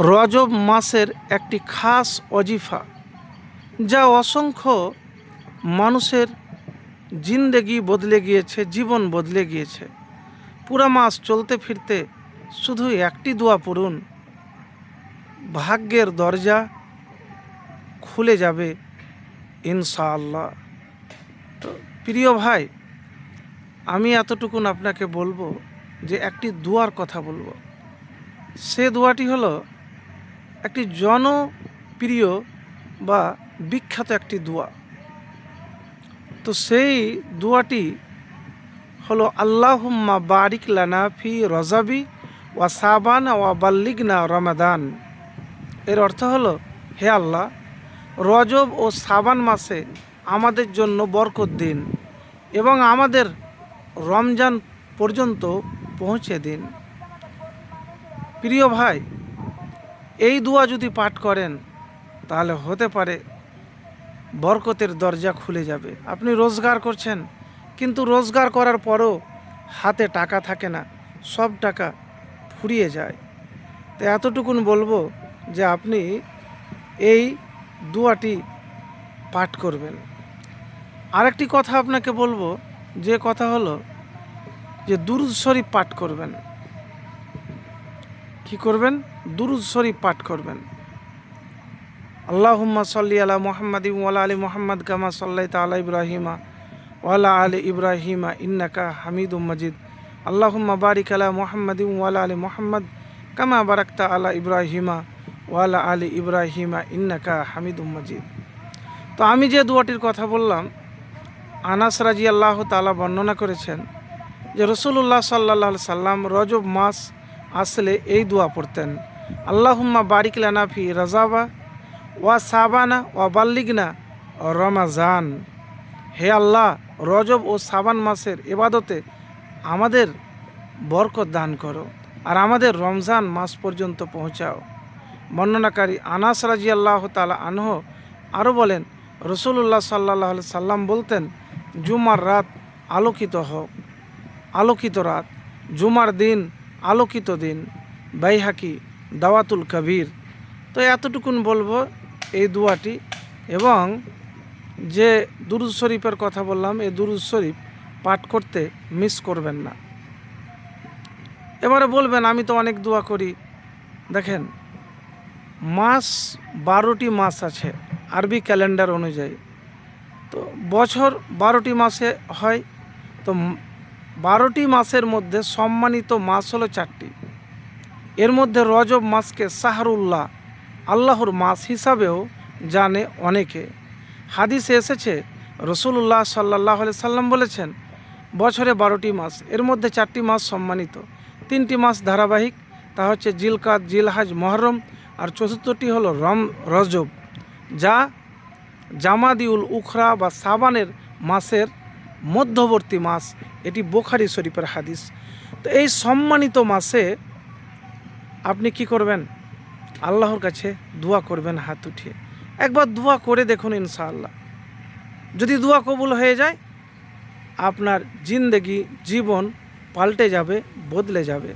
রজব মাসের একটি খাস ওজিফা, যা অসংখ্য মানুষের জিন্দেগি বদলে গিয়েছে, জীবন বদলে গিয়েছে। পুরা মাস চলতে ফিরতে শুধু একটি দোয়া পড়ুন, ভাগ্যের দরজা খুলে যাবে ইনশাআল্লাহ। তো প্রিয় ভাই, আমি এতটুকুন আপনাকে বলবো যে একটি দোয়ার কথা বলবো। সে দোয়াটি হলো একটি জনপ্রিয় বা বিখ্যাত একটি দোয়া। তো সেই দোয়াটি হলো আল্লাহুম্মা বারিক লানা ফি রজাবি ওয়া সাবান ওয়া বাল্লিগনা রমাদান। এর অর্থ হলো, হে আল্লাহ, রজব ও সাবান মাসে আমাদের জন্য বরকত দিন এবং আমাদের রমজান পর্যন্ত পৌঁছে দিন। প্রিয় ভাই, এই দোয়া যদি পাঠ করেন তাহলে হতে পারে বরকতের দরজা খুলে যাবে। আপনি রোজগার করছেন, কিন্তু রোজগার করার পরও হাতে টাকা থাকে না, সব টাকা ফুরিয়ে যায়। তো এতটুকুন বলবো যে আপনি এই দোয়াটি পাঠ করবেন। আরেকটি কথা আপনাকে বলবো, যে কথা হলো যে দুরূদ শরীফ পাঠ করবেন। কি করবেন? দুরূদ শরীফ পাঠ করবেন। আল্লাহুম্মা সাল্লি আলা মুহাম্মাদিন ওয়া আলা আলি মুহাম্মাদ কামা সাল্লাইতা আলা ইব্রাহিমা ওয়া আলা আলি ইব্রাহিমা ইন্নাকা হামিদুম মাজিদ। আল্লাহুম্মা বারিক আলা মুহাম্মাদিন ওয়া আলা আলি মুহাম্মাদ কামা বারাকতা আলা ইব্রাহিমা ওয়া আলা আলি ইব্রাহিমা ইন্নাকা হামিদুম মাজিদ। তো আমি যে দোয়াটির কথা বললাম, আনাস রাদিয়াল্লাহু তাআলা বর্ণনা করেছেন যে রাসূলুল্লাহ সাল্লাল্লাহু আলাইহি সাল্লাম রজব মাস আসলে এই দোয়া পড়তেন, আল্লাহুম্মা বারিক লানা ফি রাজাবা ওয়া সাবানা ওয়া বাল্লিগনা রমাজান। হে আল্লাহ, রজব ও সাবান মাসের ইবাদতে আমাদের বরকত দান করো আর আমাদের রমজান মাস পর্যন্ত পৌঁছাও। বর্ণনাকারী আনাস রাদিয়াল্লাহু তাআলা আনহু আরও বলেন, রাসূলুল্লাহ সাল্লাল্লাহু আলাইহি সাল্লাম বলতেন, জুমার রাত আলোকিত হোক, আলোকিত রাত, জুমার দিন আলোকিত দিন। বাইহাকি দাওয়াতুল কবির। তো এতটুকুন বলবো এই দোয়াটি, এবং যে দুরূদ শরীফের কথা বললাম, এই দুরূদ শরীফ পাঠ করতে মিস করবেন না। এবারে বলবেন, আমি তো অনেক দোয়া করি। দেখেন, মাস 12টি মাস আছে আরবি ক্যালেন্ডার অনুযায়ী। তো বছর 12টি মাসে হয়। তো 12টি মাসের মধ্যে সম্মানিত মাস হলো 4টি। এর মধ্যে রজব মাসকে শাহরুল্লাহ, আল্লাহর মাস হিসাবেও জানে অনেকে। হাদিসে এসেছে, রাসূলুল্লাহ সাল্লাল্লাহু আলাইহি সাল্লাম বলেছেন, বছরে 12টি মাস, এর মধ্যে 4টি মাস সম্মানিত, 3টি মাস ধারাবাহিক, তা হচ্ছে জিলকাদ, জিলহাজ, মুহররম, আর 4টি হলো রজব, যা জামাদিউল উখরা বা সাবানের মাসের মধ্যবর্তী মাস। এটি বুখারী শরীফের হাদিস। তো এই সম্মানিত মাসে আপনি কি করবেন? আল্লাহর কাছে দোয়া করবেন হাত উঠিয়ে। একবার দোয়া করে দেখুন, ইনশাআল্লাহ যদি দোয়া কবুল হয়ে যায়, আপনার জিন্দেগি, জীবন পাল্টে যাবে, বদলে যাবে।